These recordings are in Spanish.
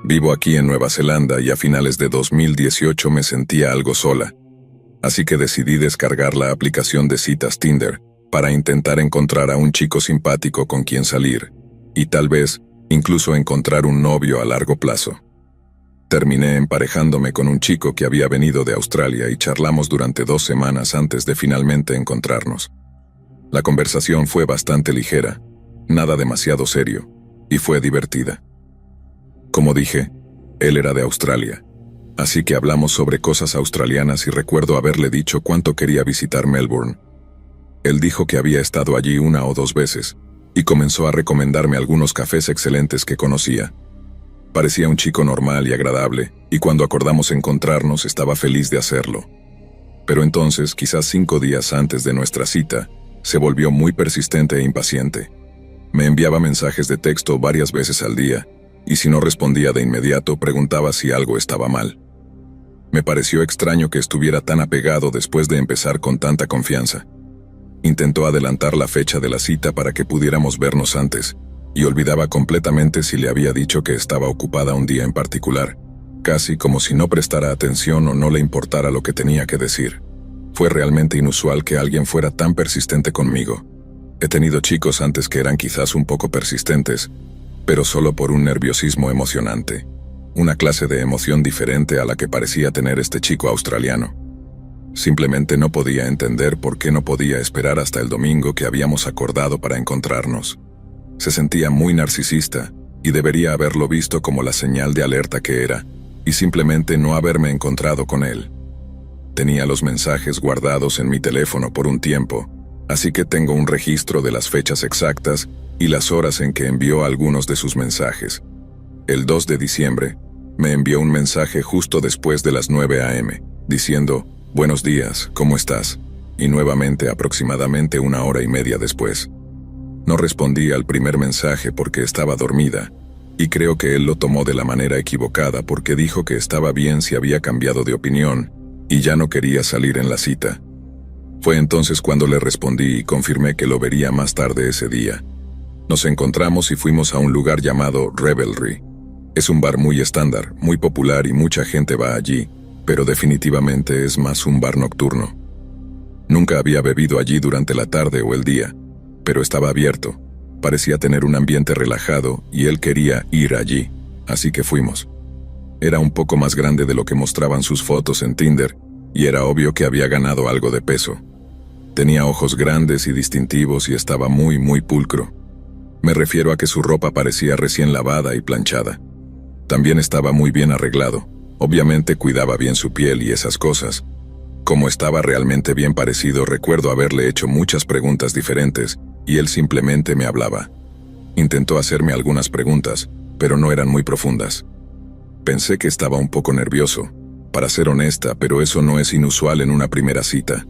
Vivo aquí en Nueva Zelanda y a finales de 2018 me sentía algo sola, así que decidí descargar la aplicación de citas Tinder para intentar encontrar a un chico simpático con quien salir, y tal vez incluso encontrar un novio a largo plazo. Terminé emparejándome con un chico que había venido de Australia y charlamos durante 2 semanas antes de finalmente encontrarnos. La conversación fue bastante ligera, nada demasiado serio, y fue divertida. Como dije, él era de Australia, así que hablamos sobre cosas australianas y recuerdo haberle dicho cuánto quería visitar Melbourne. Él dijo que había estado allí 1 o 2 veces, y comenzó a recomendarme algunos cafés excelentes que conocía. Parecía un chico normal y agradable, y cuando acordamos encontrarnos estaba feliz de hacerlo. Pero entonces, quizás 5 días antes de nuestra cita, se volvió muy persistente e impaciente. Me enviaba mensajes de texto varias veces al día, y si no respondía de inmediato, preguntaba si algo estaba mal. Me pareció extraño que estuviera tan apegado después de empezar con tanta confianza. Intentó adelantar la fecha de la cita para que pudiéramos vernos antes, y olvidaba completamente si le había dicho que estaba ocupada un día en particular, casi como si no prestara atención o no le importara lo que tenía que decir. Fue realmente inusual que alguien fuera tan persistente conmigo. He tenido chicos antes que eran quizás un poco persistentes, pero solo por un nerviosismo emocionante. Una clase de emoción diferente a la que parecía tener este chico australiano. Simplemente no podía entender por qué no podía esperar hasta el domingo que habíamos acordado para encontrarnos. Se sentía muy narcisista, y debería haberlo visto como la señal de alerta que era, y simplemente no haberme encontrado con él. Tenía los mensajes guardados en mi teléfono por un tiempo, así que tengo un registro de las fechas exactas y las horas en que envió algunos de sus mensajes. El 2 de diciembre, me envió un mensaje justo después de las 9 a.m., diciendo, «Buenos días, ¿cómo estás?», y nuevamente aproximadamente 1 hora y media después. No respondí al primer mensaje porque estaba dormida, y creo que él lo tomó de la manera equivocada porque dijo que estaba bien si había cambiado de opinión, y ya no quería salir en la cita. Fue entonces cuando le respondí y confirmé que lo vería más tarde ese día. Nos encontramos y fuimos a un lugar llamado Revelry. Es un bar muy estándar, muy popular y mucha gente va allí, pero definitivamente es más un bar nocturno. Nunca había bebido allí durante la tarde o el día, pero estaba abierto, parecía tener un ambiente relajado y él quería ir allí, así que fuimos. Era un poco más grande de lo que mostraban sus fotos en Tinder, y era obvio que había ganado algo de peso. Tenía ojos grandes y distintivos y estaba muy pulcro. Me refiero a que su ropa parecía recién lavada y planchada. También estaba muy bien arreglado, obviamente cuidaba bien su piel y esas cosas. Como estaba realmente bien parecido, recuerdo haberle hecho muchas preguntas diferentes, y él simplemente me hablaba. Intentó hacerme algunas preguntas, pero no eran muy profundas. Pensé que estaba un poco nervioso, para ser honesta, pero eso no es inusual en una primera cita.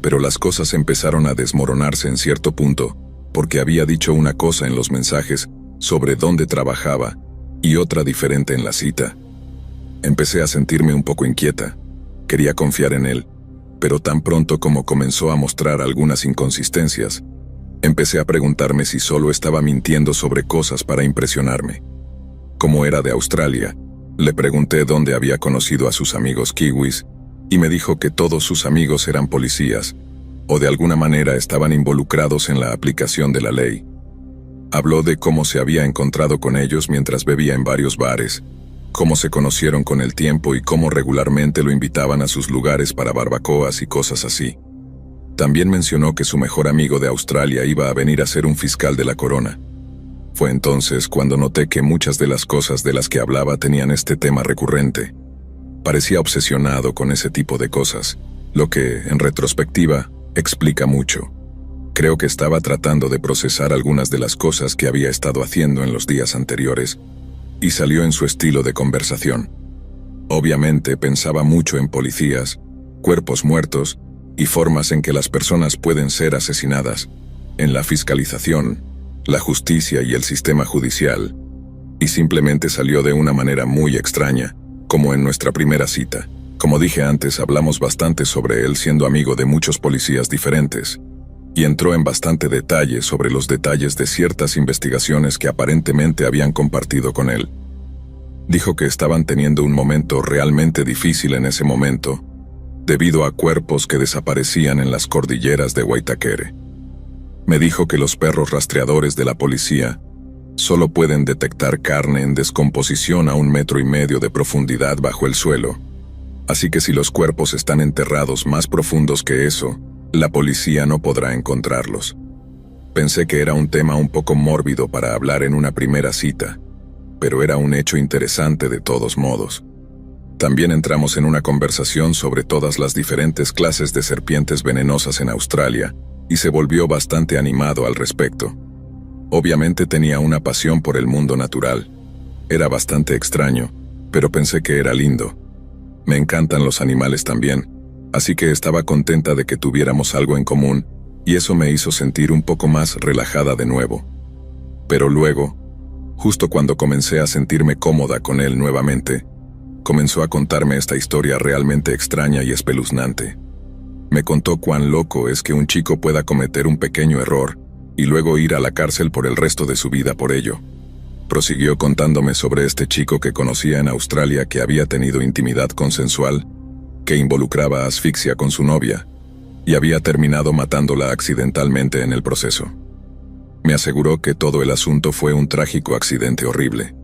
Pero las cosas empezaron a desmoronarse en cierto punto, porque había dicho una cosa en los mensajes sobre dónde trabajaba, y otra diferente en la cita. Empecé a sentirme un poco inquieta. Quería confiar en él, pero tan pronto como comenzó a mostrar algunas inconsistencias, empecé a preguntarme si solo estaba mintiendo sobre cosas para impresionarme. Como era de Australia, le pregunté dónde había conocido a sus amigos kiwis, y me dijo que todos sus amigos eran policías, o de alguna manera estaban involucrados en la aplicación de la ley. Habló de cómo se había encontrado con ellos mientras bebía en varios bares, cómo se conocieron con el tiempo y cómo regularmente lo invitaban a sus lugares para barbacoas y cosas así. También mencionó que su mejor amigo de Australia iba a venir a ser un fiscal de la corona. Fue entonces cuando noté que muchas de las cosas de las que hablaba tenían este tema recurrente. Parecía obsesionado con ese tipo de cosas, lo que, en retrospectiva, explica mucho. Creo que estaba tratando de procesar algunas de las cosas que había estado haciendo en los días anteriores, y salió en su estilo de conversación. Obviamente pensaba mucho en policías, cuerpos muertos, y formas en que las personas pueden ser asesinadas, en la fiscalización, la justicia y el sistema judicial, y simplemente salió de una manera muy extraña, como en nuestra primera cita. Como dije antes, hablamos bastante sobre él siendo amigo de muchos policías diferentes, y entró en bastante detalle sobre los detalles de ciertas investigaciones que aparentemente habían compartido con él. Dijo que estaban teniendo un momento realmente difícil en ese momento, debido a cuerpos que desaparecían en las cordilleras de Waitakere. Me dijo que los perros rastreadores de la policía solo pueden detectar carne en descomposición a 1,5 metros de profundidad bajo el suelo. Así que si los cuerpos están enterrados más profundos que eso, la policía no podrá encontrarlos. Pensé que era un tema un poco mórbido para hablar en una primera cita, pero era un hecho interesante de todos modos. También entramos en una conversación sobre todas las diferentes clases de serpientes venenosas en Australia, y se volvió bastante animado al respecto. Obviamente tenía una pasión por el mundo natural. Era bastante extraño, pero pensé que era lindo. Me encantan los animales también, así que estaba contenta de que tuviéramos algo en común, y eso me hizo sentir un poco más relajada de nuevo. Pero luego, justo cuando comencé a sentirme cómoda con él nuevamente, comenzó a contarme esta historia realmente extraña y espeluznante. Me contó cuán loco es que un chico pueda cometer un pequeño error y luego ir a la cárcel por el resto de su vida por ello. Prosiguió contándome sobre este chico que conocía en Australia que había tenido intimidad consensual, que involucraba asfixia con su novia, y había terminado matándola accidentalmente en el proceso. Me aseguró que todo el asunto fue un trágico accidente horrible,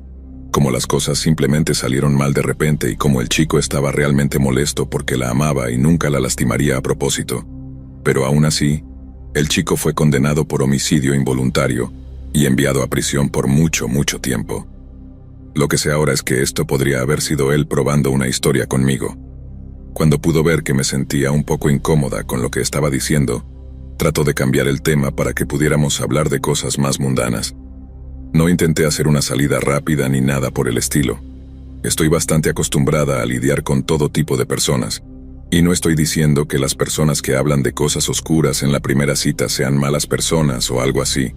como las cosas simplemente salieron mal de repente y como el chico estaba realmente molesto porque la amaba y nunca la lastimaría a propósito. Pero aún así, el chico fue condenado por homicidio involuntario y enviado a prisión por mucho tiempo. Lo que sé ahora es que esto podría haber sido él probando una historia conmigo. Cuando pudo ver que me sentía un poco incómoda con lo que estaba diciendo, trató de cambiar el tema para que pudiéramos hablar de cosas más mundanas. No intenté hacer una salida rápida ni nada por el estilo. Estoy bastante acostumbrada a lidiar con todo tipo de personas, y no estoy diciendo que las personas que hablan de cosas oscuras en la primera cita sean malas personas o algo así,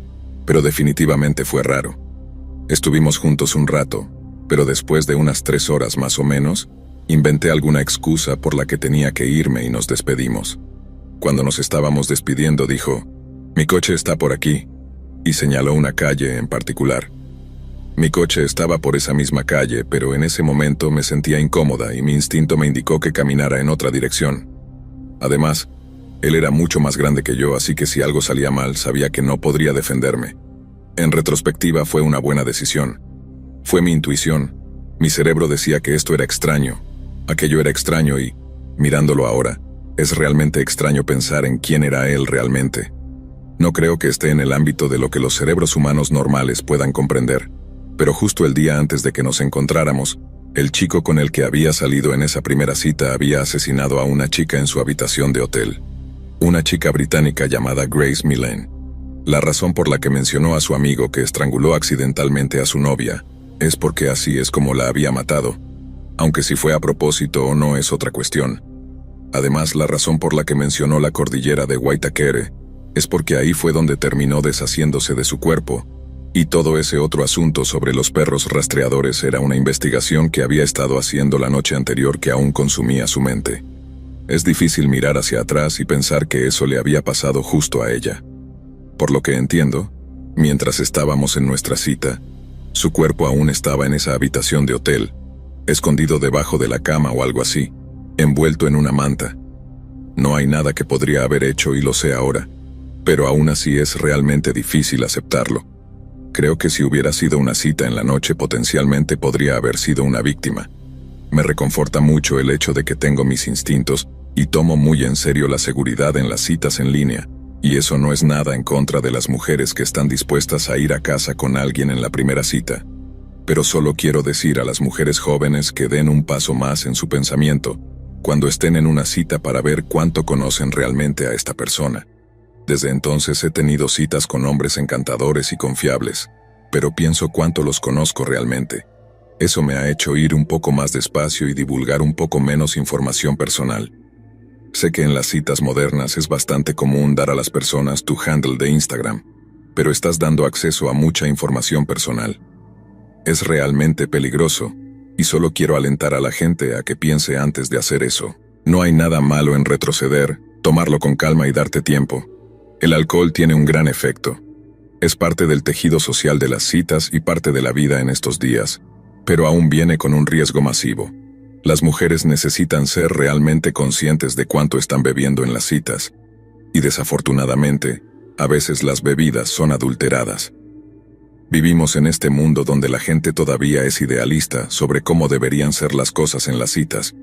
pero definitivamente fue raro. Estuvimos juntos un rato, pero después de unas 3 horas más o menos, inventé alguna excusa por la que tenía que irme y nos despedimos. Cuando nos estábamos despidiendo dijo, «Mi coche está por aquí», y señaló una calle en particular. Mi coche estaba por esa misma calle, pero en ese momento me sentía incómoda y mi instinto me indicó que caminara en otra dirección. Además, él era mucho más grande que yo, así que si algo salía mal, sabía que no podría defenderme. En retrospectiva fue una buena decisión. Fue mi intuición. Mi cerebro decía que esto era extraño. Aquello era extraño y, mirándolo ahora, es realmente extraño pensar en quién era él realmente. No creo que esté en el ámbito de lo que los cerebros humanos normales puedan comprender, pero justo el día antes de que nos encontráramos, el chico con el que había salido en esa primera cita había asesinado a una chica en su habitación de hotel. Una chica británica llamada Grace Millane. La razón por la que mencionó a su amigo que estranguló accidentalmente a su novia es porque así es como la había matado, aunque si fue a propósito o no es otra cuestión. Además, la razón por la que mencionó la cordillera de Waitakere es porque ahí fue donde terminó deshaciéndose de su cuerpo, y todo ese otro asunto sobre los perros rastreadores era una investigación que había estado haciendo la noche anterior que aún consumía su mente. Es difícil mirar hacia atrás y pensar que eso le había pasado justo a ella. Por lo que entiendo, mientras estábamos en nuestra cita, su cuerpo aún estaba en esa habitación de hotel, escondido debajo de la cama o algo así, envuelto en una manta. No hay nada que podría haber hecho y lo sé ahora, pero aún así es realmente difícil aceptarlo. Creo que si hubiera sido una cita en la noche potencialmente podría haber sido una víctima. Me reconforta mucho el hecho de que tengo mis instintos y tomo muy en serio la seguridad en las citas en línea, y eso no es nada en contra de las mujeres que están dispuestas a ir a casa con alguien en la primera cita. Pero solo quiero decir a las mujeres jóvenes que den un paso más en su pensamiento cuando estén en una cita para ver cuánto conocen realmente a esta persona. Desde entonces he tenido citas con hombres encantadores y confiables, pero pienso cuánto los conozco realmente. Eso me ha hecho ir un poco más despacio y divulgar un poco menos información personal. Sé que en las citas modernas es bastante común dar a las personas tu handle de Instagram, pero estás dando acceso a mucha información personal. Es realmente peligroso, y solo quiero alentar a la gente a que piense antes de hacer eso. No hay nada malo en retroceder, tomarlo con calma y darte tiempo. El alcohol tiene un gran efecto. Es parte del tejido social de las citas y parte de la vida en estos días, Pero aún viene con un riesgo masivo. Las mujeres necesitan ser realmente conscientes de cuánto están bebiendo en las citas. Y desafortunadamente, a veces las bebidas son adulteradas. Vivimos en este mundo donde la gente todavía es idealista sobre cómo deberían ser las cosas en las citas,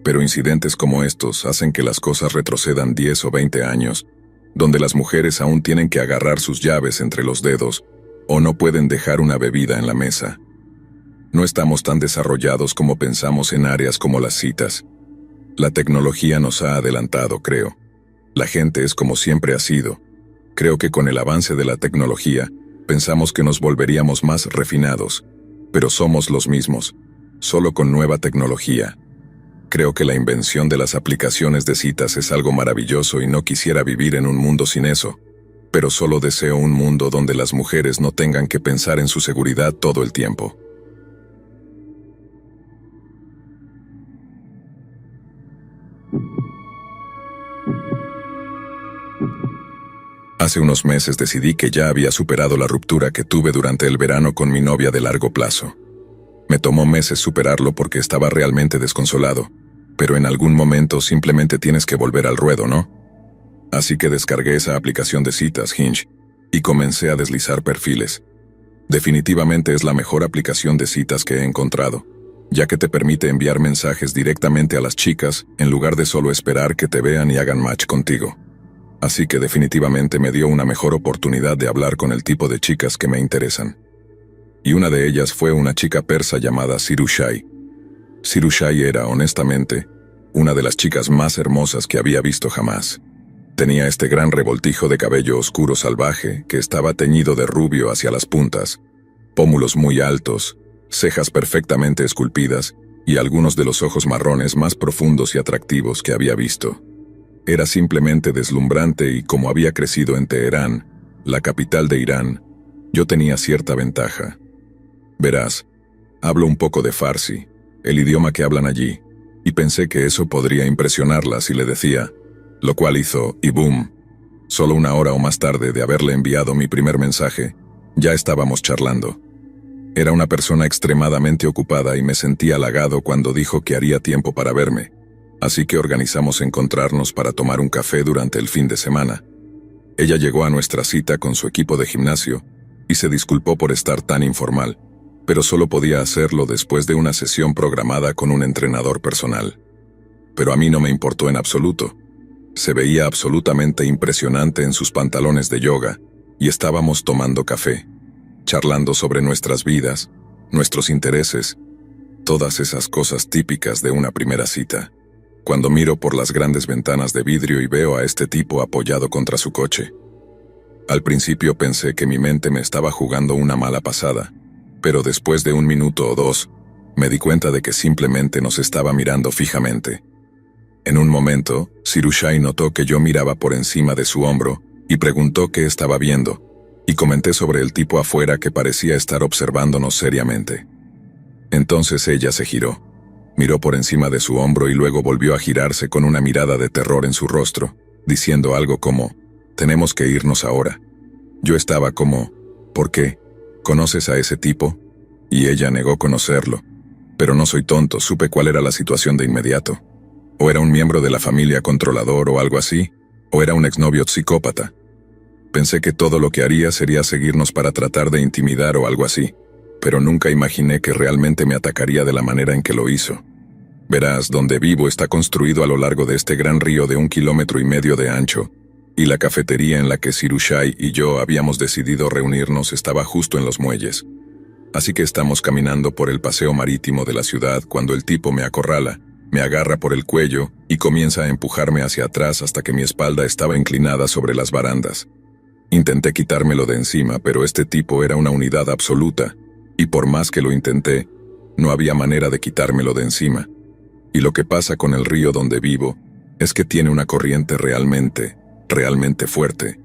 pero incidentes como estos hacen que las cosas retrocedan 10 o 20 años, donde las mujeres aún tienen que agarrar sus llaves entre los dedos o no pueden dejar una bebida en la mesa. No estamos tan desarrollados como pensamos en áreas como las citas. La tecnología nos ha adelantado, creo. La gente es como siempre ha sido. Creo que con el avance de la tecnología, pensamos que nos volveríamos más refinados, pero somos los mismos, solo con nueva tecnología. Creo que la invención de las aplicaciones de citas es algo maravilloso y no quisiera vivir en un mundo sin eso, pero solo deseo un mundo donde las mujeres no tengan que pensar en su seguridad todo el tiempo. Hace unos meses decidí que ya había superado la ruptura que tuve durante el verano con mi novia de largo plazo. Me tomó meses superarlo porque estaba realmente desconsolado, pero en algún momento simplemente tienes que volver al ruedo, ¿no? Así que descargué esa aplicación de citas, Hinge, y comencé a deslizar perfiles. Definitivamente es la mejor aplicación de citas que he encontrado, ya que te permite enviar mensajes directamente a las chicas en lugar de solo esperar que te vean y hagan match contigo. Así que definitivamente me dio una mejor oportunidad de hablar con el tipo de chicas que me interesan. Y una de ellas fue una chica persa llamada Sirushai. Sirushai era, honestamente, una de las chicas más hermosas que había visto jamás. Tenía este gran revoltijo de cabello oscuro salvaje que estaba teñido de rubio hacia las puntas, pómulos muy altos, cejas perfectamente esculpidas y algunos de los ojos marrones más profundos y atractivos que había visto. Era simplemente deslumbrante y como había crecido en Teherán, la capital de Irán, yo tenía cierta ventaja. Verás, hablo un poco de farsi, el idioma que hablan allí, y pensé que eso podría impresionarla si le decía, lo cual hizo, y boom. Solo una hora o más tarde de haberle enviado mi primer mensaje, ya estábamos charlando. Era una persona extremadamente ocupada y me sentí halagado cuando dijo que haría tiempo para verme. Así que organizamos encontrarnos para tomar un café durante el fin de semana. Ella llegó a nuestra cita con su equipo de gimnasio y se disculpó por estar tan informal, pero solo podía hacerlo después de una sesión programada con un entrenador personal. Pero a mí no me importó en absoluto. Se veía absolutamente impresionante en sus pantalones de yoga y estábamos tomando café, charlando sobre nuestras vidas, nuestros intereses, todas esas cosas típicas de una primera cita. Cuando miro por las grandes ventanas de vidrio y veo a este tipo apoyado contra su coche. Al principio pensé que mi mente me estaba jugando una mala pasada, pero después de un minuto o dos, me di cuenta de que simplemente nos estaba mirando fijamente. En un momento, Sirushai notó que yo miraba por encima de su hombro y preguntó qué estaba viendo, y comenté sobre el tipo afuera que parecía estar observándonos seriamente. Entonces ella se giró. Miró por encima de su hombro y luego volvió a girarse con una mirada de terror en su rostro, diciendo algo como, «Tenemos que irnos ahora». Yo estaba como, «¿Por qué? ¿Conoces a ese tipo?» Y ella negó conocerlo. Pero no soy tonto, supe cuál era la situación de inmediato. O era un miembro de la familia controlador o algo así, o era un exnovio psicópata. Pensé que todo lo que haría sería seguirnos para tratar de intimidar o algo así, pero nunca imaginé que realmente me atacaría de la manera en que lo hizo. Verás, donde vivo está construido a lo largo de este gran río de 1,5 kilómetros de ancho, y la cafetería en la que Sirushai y yo habíamos decidido reunirnos estaba justo en los muelles. Así que estamos caminando por el paseo marítimo de la ciudad cuando el tipo me acorrala, me agarra por el cuello y comienza a empujarme hacia atrás hasta que mi espalda estaba inclinada sobre las barandas. Intenté quitármelo de encima, pero este tipo era una unidad absoluta, y por más que lo intenté, no había manera de quitármelo de encima. Y lo que pasa con el río donde vivo es que tiene una corriente realmente fuerte.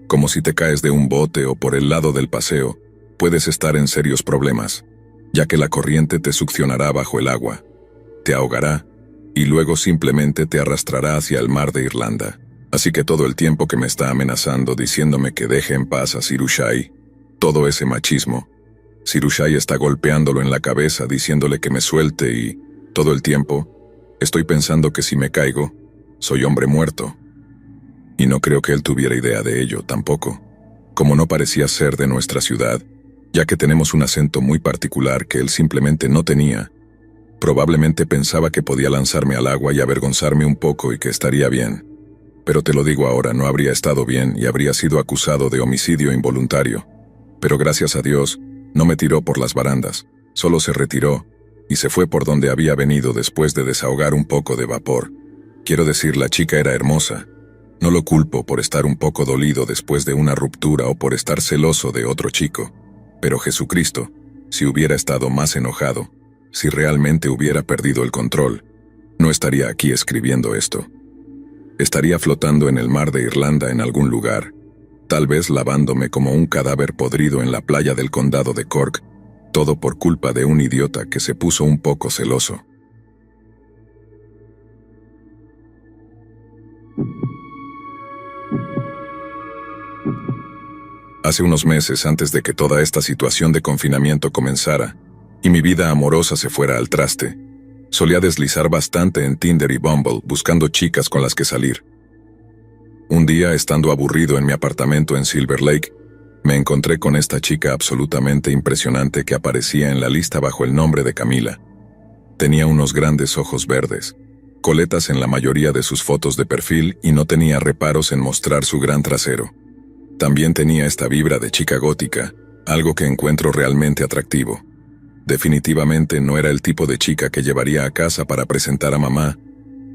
Como si te caes de un bote o por el lado del paseo, puedes estar en serios problemas, ya que la corriente te succionará bajo el agua, te ahogará y luego simplemente te arrastrará hacia el mar de Irlanda. Así que todo el tiempo que me está amenazando diciéndome que deje en paz a Sirushai, todo ese machismo, Sirushai está golpeándolo en la cabeza diciéndole que me suelte y, todo el tiempo, estoy pensando que si me caigo, soy hombre muerto. Y no creo que él tuviera idea de ello tampoco, como no parecía ser de nuestra ciudad, ya que tenemos un acento muy particular que él simplemente no tenía. Probablemente pensaba que podía lanzarme al agua y avergonzarme un poco y que estaría bien. Pero te lo digo ahora, no habría estado bien y habría sido acusado de homicidio involuntario. Pero gracias a Dios, no me tiró por las barandas, solo se retiró y se fue por donde había venido después de desahogar un poco de vapor. Quiero decir, la chica era hermosa. No lo culpo por estar un poco dolido después de una ruptura o por estar celoso de otro chico. Pero Jesucristo, si hubiera estado más enojado, si realmente hubiera perdido el control, no estaría aquí escribiendo esto. Estaría flotando en el mar de Irlanda en algún lugar, tal vez lavándome como un cadáver podrido en la playa del condado de Cork, todo por culpa de un idiota que se puso un poco celoso. Hace unos meses, antes de que toda esta situación de confinamiento comenzara y mi vida amorosa se fuera al traste, solía deslizar bastante en Tinder y Bumble buscando chicas con las que salir. Un día, estando aburrido en mi apartamento en Silver Lake, me encontré con esta chica absolutamente impresionante que aparecía en la lista bajo el nombre de Camila. Tenía unos grandes ojos verdes, coletas en la mayoría de sus fotos de perfil y no tenía reparos en mostrar su gran trasero. También tenía esta vibra de chica gótica, algo que encuentro realmente atractivo. Definitivamente no era el tipo de chica que llevaría a casa para presentar a mamá,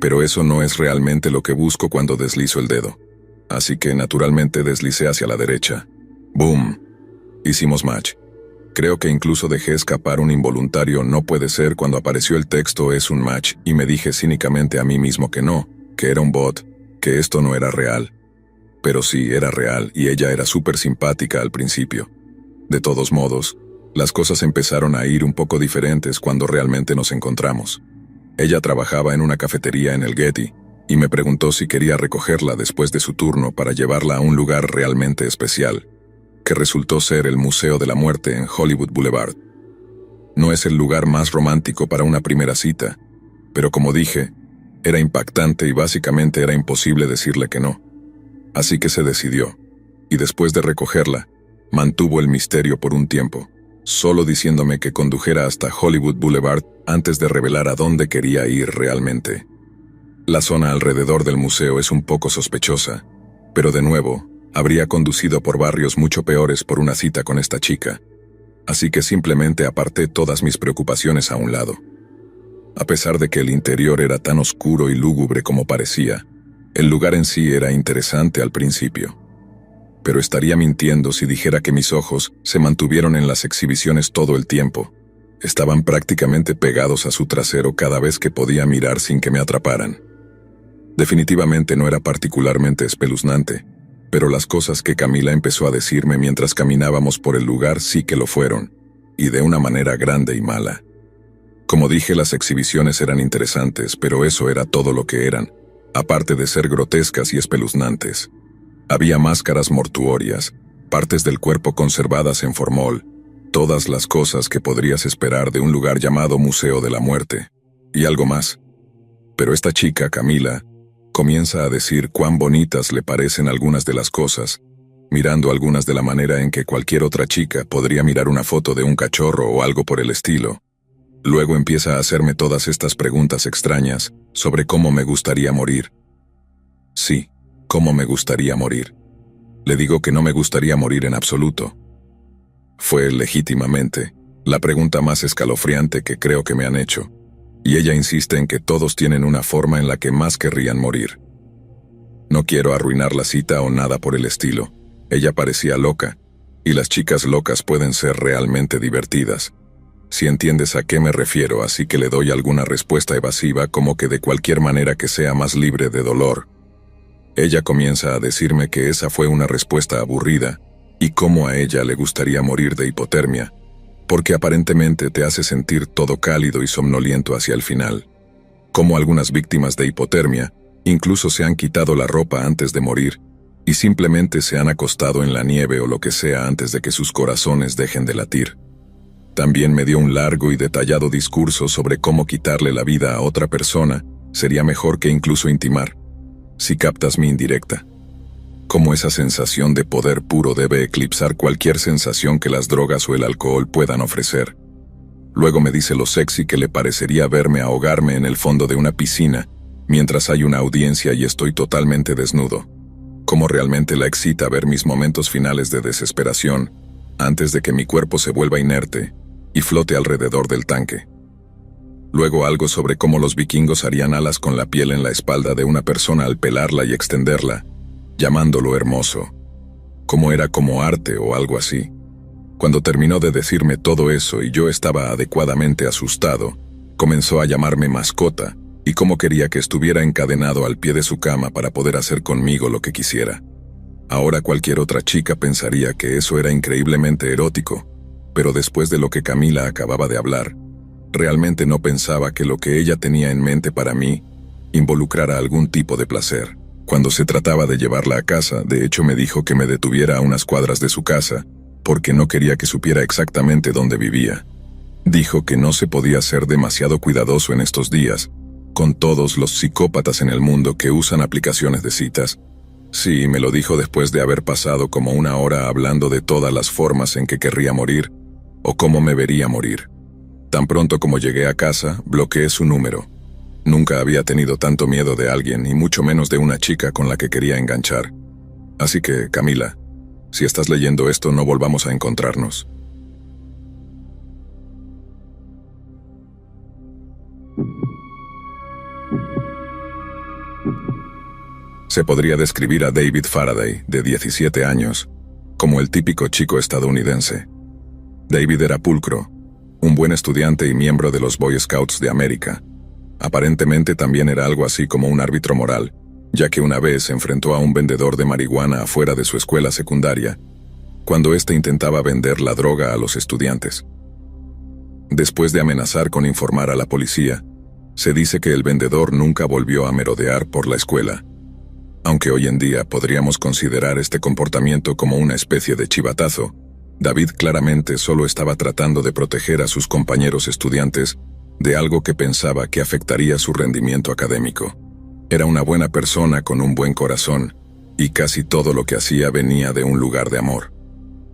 pero eso no es realmente lo que busco cuando deslizo el dedo. Así que naturalmente deslicé hacia la derecha. ¡Boom! Hicimos match. Creo que incluso dejé escapar un involuntario "no puede ser" cuando apareció el texto "es un match" y me dije cínicamente a mí mismo que no, que era un bot, que esto no era real. Pero sí, era real y ella era súper simpática al principio. De todos modos, las cosas empezaron a ir un poco diferentes cuando realmente nos encontramos. Ella trabajaba en una cafetería en el Getty y me preguntó si quería recogerla después de su turno para llevarla a un lugar realmente especial, que resultó ser el Museo de la Muerte en Hollywood Boulevard. No es el lugar más romántico para una primera cita, pero como dije, era impactante y básicamente era imposible decirle que no. Así que se decidió, y después de recogerla, mantuvo el misterio por un tiempo, solo diciéndome que condujera hasta Hollywood Boulevard antes de revelar a dónde quería ir realmente. La zona alrededor del museo es un poco sospechosa, pero de nuevo, habría conducido por barrios mucho peores por una cita con esta chica, así que simplemente aparté todas mis preocupaciones a un lado. A pesar de que el interior era tan oscuro y lúgubre como parecía, el lugar en sí era interesante al principio. Pero estaría mintiendo si dijera que mis ojos se mantuvieron en las exhibiciones todo el tiempo. Estaban prácticamente pegados a su trasero cada vez que podía mirar sin que me atraparan. Definitivamente no era particularmente espeluznante, pero las cosas que Camila empezó a decirme mientras caminábamos por el lugar sí que lo fueron, y de una manera grande y mala. Como dije, las exhibiciones eran interesantes, pero eso era todo lo que eran, aparte de ser grotescas y espeluznantes. Había máscaras mortuorias, partes del cuerpo conservadas en formol, todas las cosas que podrías esperar de un lugar llamado Museo de la Muerte, y algo más. Pero esta chica, Camila, comienza a decir cuán bonitas le parecen algunas de las cosas, mirando algunas de la manera en que cualquier otra chica podría mirar una foto de un cachorro o algo por el estilo. Luego empieza a hacerme todas estas preguntas extrañas sobre cómo me gustaría morir. Sí, cómo me gustaría morir. Le digo que no me gustaría morir en absoluto. Fue, legítimamente, la pregunta más escalofriante que creo que me han hecho, y ella insiste en que todos tienen una forma en la que más querrían morir. No quiero arruinar la cita o nada por el estilo. Ella parecía loca, y las chicas locas pueden ser realmente divertidas. Si entiendes a qué me refiero, así que le doy alguna respuesta evasiva como que de cualquier manera que sea más libre de dolor. Ella comienza a decirme que esa fue una respuesta aburrida, y cómo a ella le gustaría morir de hipotermia, porque aparentemente te hace sentir todo cálido y somnoliento hacia el final. Como algunas víctimas de hipotermia, incluso se han quitado la ropa antes de morir, y simplemente se han acostado en la nieve o lo que sea antes de que sus corazones dejen de latir. También me dio un largo y detallado discurso sobre cómo quitarle la vida a otra persona sería mejor que incluso intimar, si captas mi indirecta. Cómo esa sensación de poder puro debe eclipsar cualquier sensación que las drogas o el alcohol puedan ofrecer. Luego me dice lo sexy que le parecería verme ahogarme en el fondo de una piscina mientras hay una audiencia y estoy totalmente desnudo. Cómo realmente la excita ver mis momentos finales de desesperación antes de que mi cuerpo se vuelva inerte y flote alrededor del tanque. Luego algo sobre cómo los vikingos harían alas con la piel en la espalda de una persona al pelarla y extenderla, llamándolo hermoso. Como era como arte o algo así. Cuando terminó de decirme todo eso y yo estaba adecuadamente asustado, comenzó a llamarme mascota y cómo quería que estuviera encadenado al pie de su cama para poder hacer conmigo lo que quisiera. Ahora cualquier otra chica pensaría que eso era increíblemente erótico, pero después de lo que Camila acababa de hablar, realmente no pensaba que lo que ella tenía en mente para mí involucrara algún tipo de placer. Cuando se trataba de llevarla a casa, de hecho me dijo que me detuviera a unas cuadras de su casa, porque no quería que supiera exactamente dónde vivía. Dijo que no se podía ser demasiado cuidadoso en estos días, con todos los psicópatas en el mundo que usan aplicaciones de citas. Sí, me lo dijo después de haber pasado como una hora hablando de todas las formas en que querría morir, o cómo me vería morir. Tan pronto como llegué a casa, bloqueé su número. Nunca había tenido tanto miedo de alguien, y mucho menos de una chica con la que quería enganchar. Así que, Camila, si estás leyendo esto, no volvamos a encontrarnos. Se podría describir a David Faraday, de 17 años, como el típico chico estadounidense. David era pulcro, un buen estudiante y miembro de los Boy Scouts de América. Aparentemente también era algo así como un árbitro moral, ya que una vez se enfrentó a un vendedor de marihuana afuera de su escuela secundaria, cuando éste intentaba vender la droga a los estudiantes. Después de amenazar con informar a la policía, se dice que el vendedor nunca volvió a merodear por la escuela. Aunque hoy en día podríamos considerar este comportamiento como una especie de chivatazo, David claramente solo estaba tratando de proteger a sus compañeros estudiantes de algo que pensaba que afectaría su rendimiento académico. Era una buena persona con un buen corazón, y casi todo lo que hacía venía de un lugar de amor.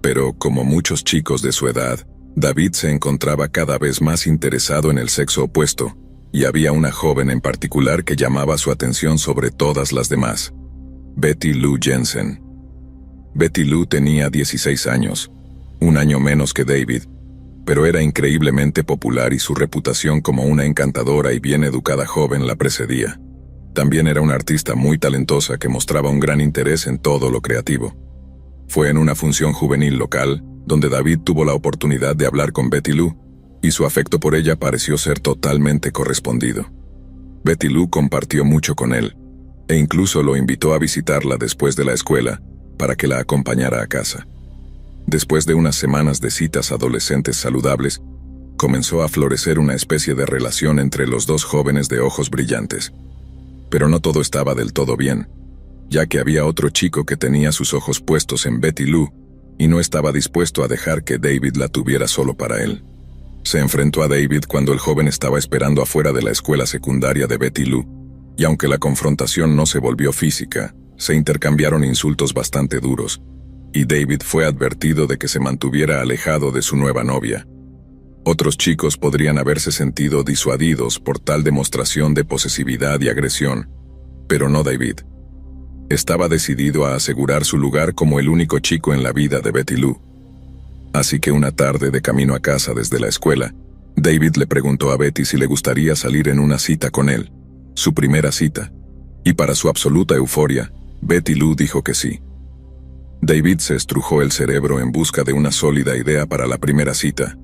Pero, como muchos chicos de su edad, David se encontraba cada vez más interesado en el sexo opuesto, y había una joven en particular que llamaba su atención sobre todas las demás: Betty Lou Jensen. Betty Lou tenía 16 años, un año menos que David, pero era increíblemente popular y su reputación como una encantadora y bien educada joven la precedía. También era una artista muy talentosa que mostraba un gran interés en todo lo creativo. Fue en una función juvenil local donde David tuvo la oportunidad de hablar con Betty Lou, y su afecto por ella pareció ser totalmente correspondido. Betty Lou compartió mucho con él, e incluso lo invitó a visitarla después de la escuela para que la acompañara a casa. Después de unas semanas de citas adolescentes saludables, comenzó a florecer una especie de relación entre los dos jóvenes de ojos brillantes. Pero no todo estaba del todo bien, ya que había otro chico que tenía sus ojos puestos en Betty Lou y no estaba dispuesto a dejar que David la tuviera solo para él. Se enfrentó a David cuando el joven estaba esperando afuera de la escuela secundaria de Betty Lou, y aunque la confrontación no se volvió física, se intercambiaron insultos bastante duros, y David fue advertido de que se mantuviera alejado de su nueva novia. Otros chicos podrían haberse sentido disuadidos por tal demostración de posesividad y agresión, pero no David. Estaba decidido a asegurar su lugar como el único chico en la vida de Betty Lou. Así que una tarde de camino a casa desde la escuela, David le preguntó a Betty si le gustaría salir en una cita con él, su primera cita, y para su absoluta euforia, Betty Lou dijo que sí. David se estrujó el cerebro en busca de una sólida idea para la primera cita,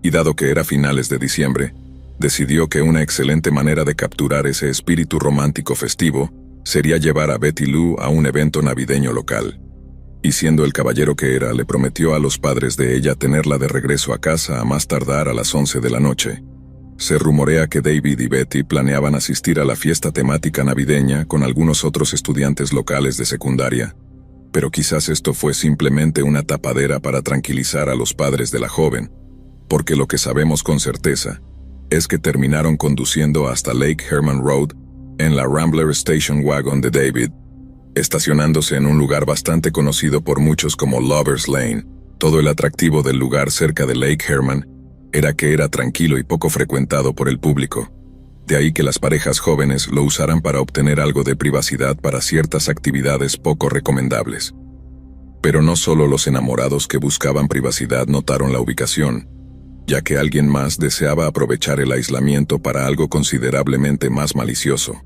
y dado que era finales de diciembre, decidió que una excelente manera de capturar ese espíritu romántico festivo sería llevar a Betty Lou a un evento navideño local. Y siendo el caballero que era, le prometió a los padres de ella tenerla de regreso a casa a más tardar a las 11 de la noche. Se rumorea que David y Betty planeaban asistir a la fiesta temática navideña con algunos otros estudiantes locales de secundaria, pero quizás esto fue simplemente una tapadera para tranquilizar a los padres de la joven, porque lo que sabemos con certeza es que terminaron conduciendo hasta Lake Herman Road en la Rambler Station Wagon de David, estacionándose en un lugar bastante conocido por muchos como Lover's Lane. Todo el atractivo del lugar cerca de Lake Herman era que era tranquilo y poco frecuentado por el público. De ahí que las parejas jóvenes lo usaran para obtener algo de privacidad para ciertas actividades poco recomendables. Pero no solo los enamorados que buscaban privacidad notaron la ubicación, ya que alguien más deseaba aprovechar el aislamiento para algo considerablemente más malicioso.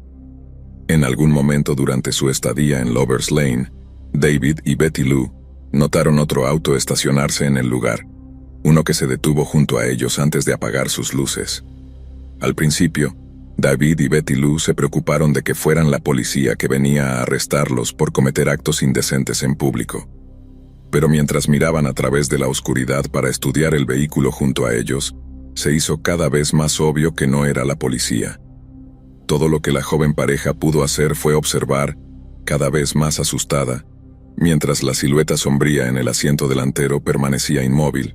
En algún momento durante su estadía en Lover's Lane, David y Betty Lou notaron otro auto estacionarse en el lugar, uno que se detuvo junto a ellos antes de apagar sus luces. Al principio, David y Betty Lou se preocuparon de que fueran la policía que venía a arrestarlos por cometer actos indecentes en público. Pero mientras miraban a través de la oscuridad para estudiar el vehículo junto a ellos, se hizo cada vez más obvio que no era la policía. Todo lo que la joven pareja pudo hacer fue observar, cada vez más asustada, mientras la silueta sombría en el asiento delantero permanecía inmóvil,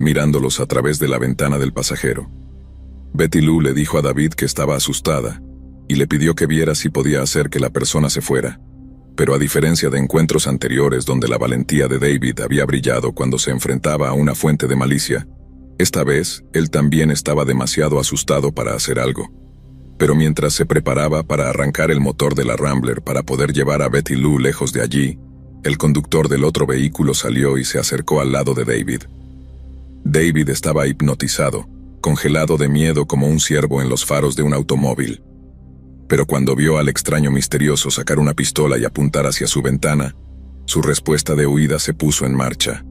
mirándolos a través de la ventana del pasajero. Betty Lou le dijo a David que estaba asustada, y le pidió que viera si podía hacer que la persona se fuera. Pero a diferencia de encuentros anteriores donde la valentía de David había brillado cuando se enfrentaba a una fuente de malicia, esta vez él también estaba demasiado asustado para hacer algo. Pero mientras se preparaba para arrancar el motor de la Rambler para poder llevar a Betty Lou lejos de allí, el conductor del otro vehículo salió y se acercó al lado de David. David estaba hipnotizado, congelado de miedo como un ciervo en los faros de un automóvil. Pero cuando vio al extraño misterioso sacar una pistola y apuntar hacia su ventana, su respuesta de huida se puso en marcha.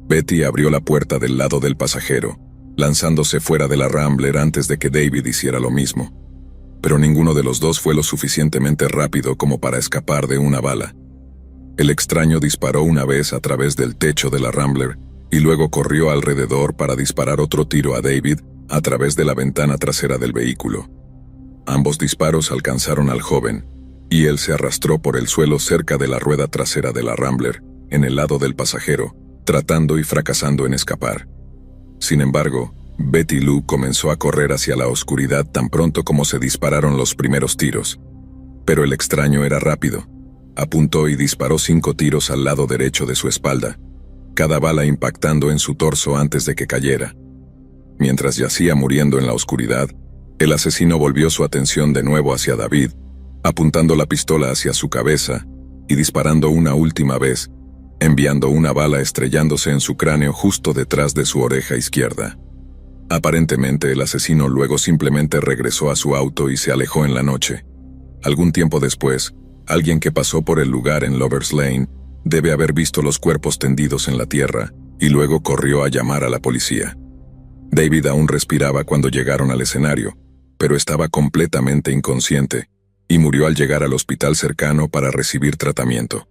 Betty abrió la puerta del lado del pasajero, lanzándose fuera de la Rambler antes de que David hiciera lo mismo. Pero ninguno de los dos fue lo suficientemente rápido como para escapar de una bala. El extraño disparó una vez a través del techo de la Rambler y luego corrió alrededor para disparar otro tiro a David a través de la ventana trasera del vehículo. Ambos disparos alcanzaron al joven, y él se arrastró por el suelo cerca de la rueda trasera de la Rambler, en el lado del pasajero, tratando y fracasando en escapar. Sin embargo, Betty Lou comenzó a correr hacia la oscuridad tan pronto como se dispararon los primeros tiros. Pero el extraño era rápido. Apuntó y disparó 5 tiros al lado derecho de su espalda, cada bala impactando en su torso antes de que cayera. Mientras yacía muriendo en la oscuridad, el asesino volvió su atención de nuevo hacia David, apuntando la pistola hacia su cabeza y disparando una última vez, enviando una bala estrellándose en su cráneo justo detrás de su oreja izquierda. Aparentemente el asesino luego simplemente regresó a su auto y se alejó en la noche. Algún tiempo después, alguien que pasó por el lugar en Lover's Lane debe haber visto los cuerpos tendidos en la tierra y luego corrió a llamar a la policía. David aún respiraba cuando llegaron al escenario, pero estaba completamente inconsciente y murió al llegar al hospital cercano para recibir tratamiento.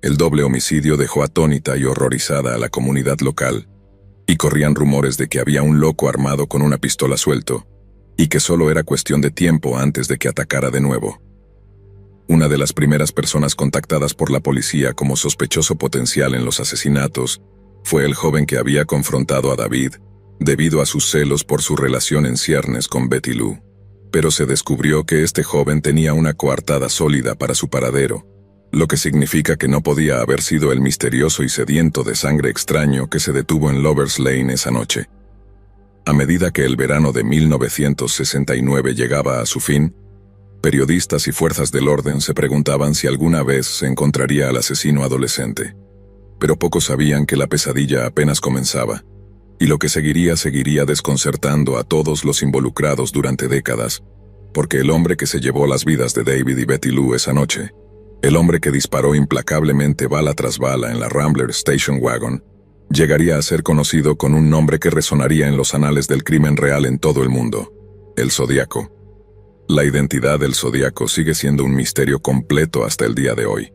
El doble homicidio dejó atónita y horrorizada a la comunidad local, y corrían rumores de que había un loco armado con una pistola suelto, y que solo era cuestión de tiempo antes de que atacara de nuevo. Una de las primeras personas contactadas por la policía como sospechoso potencial en los asesinatos fue el joven que había confrontado a David, debido a sus celos por su relación en ciernes con Betty Lou. Pero se descubrió que este joven tenía una coartada sólida para su paradero, lo que significa que no podía haber sido el misterioso y sediento de sangre extraño que se detuvo en Lover's Lane esa noche. A medida que el verano de 1969 llegaba a su fin, periodistas y fuerzas del orden se preguntaban si alguna vez se encontraría al asesino adolescente. Pero pocos sabían que la pesadilla apenas comenzaba, y lo que seguiría desconcertando a todos los involucrados durante décadas, porque el hombre que se llevó las vidas de David y Betty Lou esa noche, el hombre que disparó implacablemente bala tras bala en la Rambler Station Wagon, llegaría a ser conocido con un nombre que resonaría en los anales del crimen real en todo el mundo: el Zodíaco. La identidad del Zodíaco sigue siendo un misterio completo hasta el día de hoy.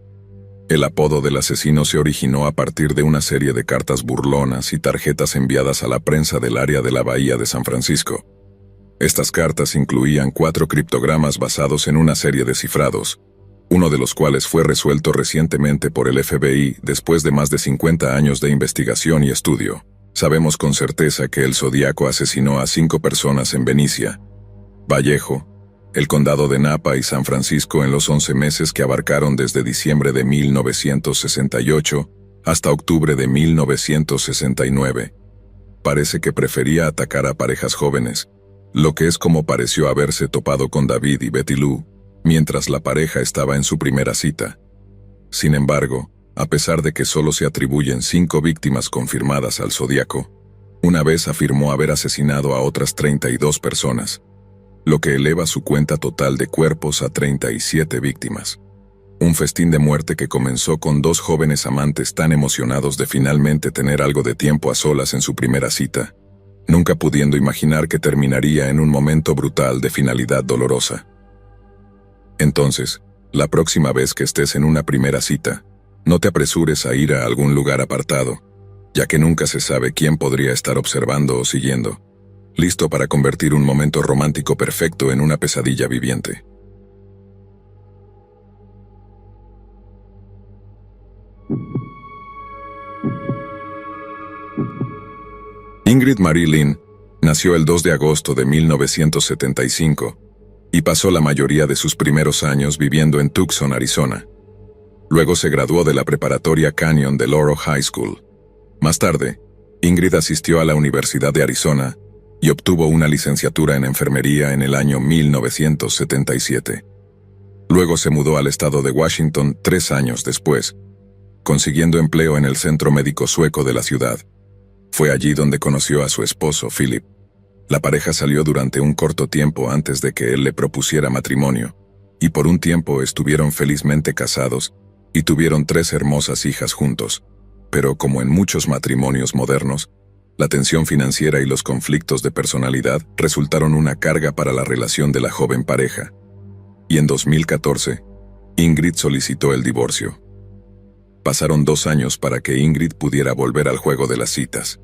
El apodo del asesino se originó a partir de una serie de cartas burlonas y tarjetas enviadas a la prensa del área de la Bahía de San Francisco. Estas cartas incluían 4 criptogramas basados en una serie de cifrados, uno de los cuales fue resuelto recientemente por el FBI después de más de 50 años de investigación y estudio. Sabemos con certeza que el Zodíaco asesinó a 5 personas en Benicia, Vallejo, el condado de Napa y San Francisco en los 11 meses que abarcaron desde diciembre de 1968 hasta octubre de 1969. Parece que prefería atacar a parejas jóvenes, lo que es como pareció haberse topado con David y Betty Lou, mientras la pareja estaba en su primera cita. Sin embargo, a pesar de que solo se atribuyen 5 víctimas confirmadas al Zodíaco, una vez afirmó haber asesinado a otras 32 personas, lo que eleva su cuenta total de cuerpos a 37 víctimas. Un festín de muerte que comenzó con 2 jóvenes amantes tan emocionados de finalmente tener algo de tiempo a solas en su primera cita, nunca pudiendo imaginar que terminaría en un momento brutal de finalidad dolorosa. Entonces, la próxima vez que estés en una primera cita, no te apresures a ir a algún lugar apartado, ya que nunca se sabe quién podría estar observando o siguiendo, listo para convertir un momento romántico perfecto en una pesadilla viviente. Ingrid Marie Lynn nació el 2 de agosto de 1975 y pasó la mayoría de sus primeros años viviendo en Tucson, Arizona. Luego se graduó de la preparatoria Canyon de Laurel High School. Más tarde, Ingrid asistió a la Universidad de Arizona y obtuvo una licenciatura en enfermería en el año 1977. Luego se mudó al estado de Washington 3 años después, consiguiendo empleo en el centro médico sueco de la ciudad. Fue allí donde conoció a su esposo, Philip. La pareja salió durante un corto tiempo antes de que él le propusiera matrimonio, y por un tiempo estuvieron felizmente casados y tuvieron 3 hermosas hijas juntos. Pero como en muchos matrimonios modernos, la tensión financiera y los conflictos de personalidad resultaron una carga para la relación de la joven pareja. Y en 2014, Ingrid solicitó el divorcio. Pasaron 2 años para que Ingrid pudiera volver al juego de las citas.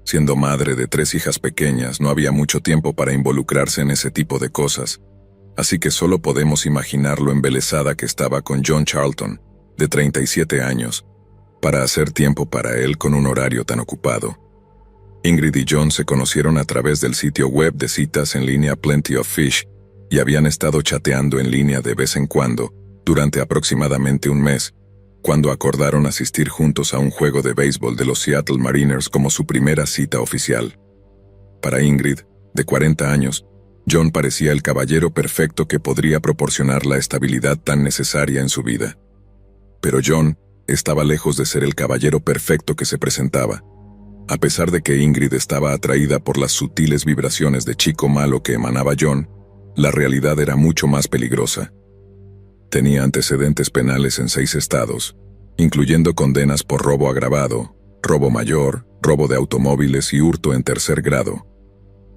Siendo madre de 3 hijas pequeñas, no había mucho tiempo para involucrarse en ese tipo de cosas, así que solo podemos imaginar lo embelesada que estaba con John Charlton, de 37 años, para hacer tiempo para él con un horario tan ocupado. Ingrid y John se conocieron a través del sitio web de citas en línea Plenty of Fish y habían estado chateando en línea de vez en cuando durante aproximadamente un mes, cuando acordaron asistir juntos a un juego de béisbol de los Seattle Mariners como su primera cita oficial. Para Ingrid, de 40 años, John parecía el caballero perfecto que podría proporcionar la estabilidad tan necesaria en su vida. Pero John estaba lejos de ser el caballero perfecto que se presentaba. A pesar de que Ingrid estaba atraída por las sutiles vibraciones de chico malo que emanaba John, la realidad era mucho más peligrosa. Tenía antecedentes penales en 6 estados, incluyendo condenas por robo agravado, robo mayor, robo de automóviles y hurto en 3er grado.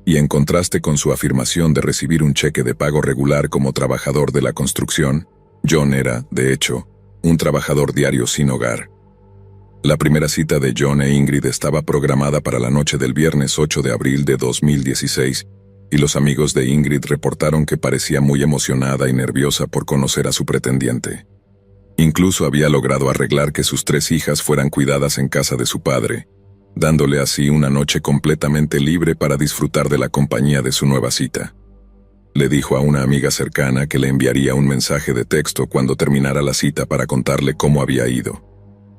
Y en contraste con su afirmación de recibir un cheque de pago regular como trabajador de la construcción, John era, de hecho, un trabajador diario sin hogar. La primera cita de John e Ingrid estaba programada para la noche del viernes 8 de abril de 2016, y los amigos de Ingrid reportaron que parecía muy emocionada y nerviosa por conocer a su pretendiente. Incluso había logrado arreglar que sus 3 hijas fueran cuidadas en casa de su padre, dándole así una noche completamente libre para disfrutar de la compañía de su nueva cita. Le dijo a una amiga cercana que le enviaría un mensaje de texto cuando terminara la cita para contarle cómo había ido.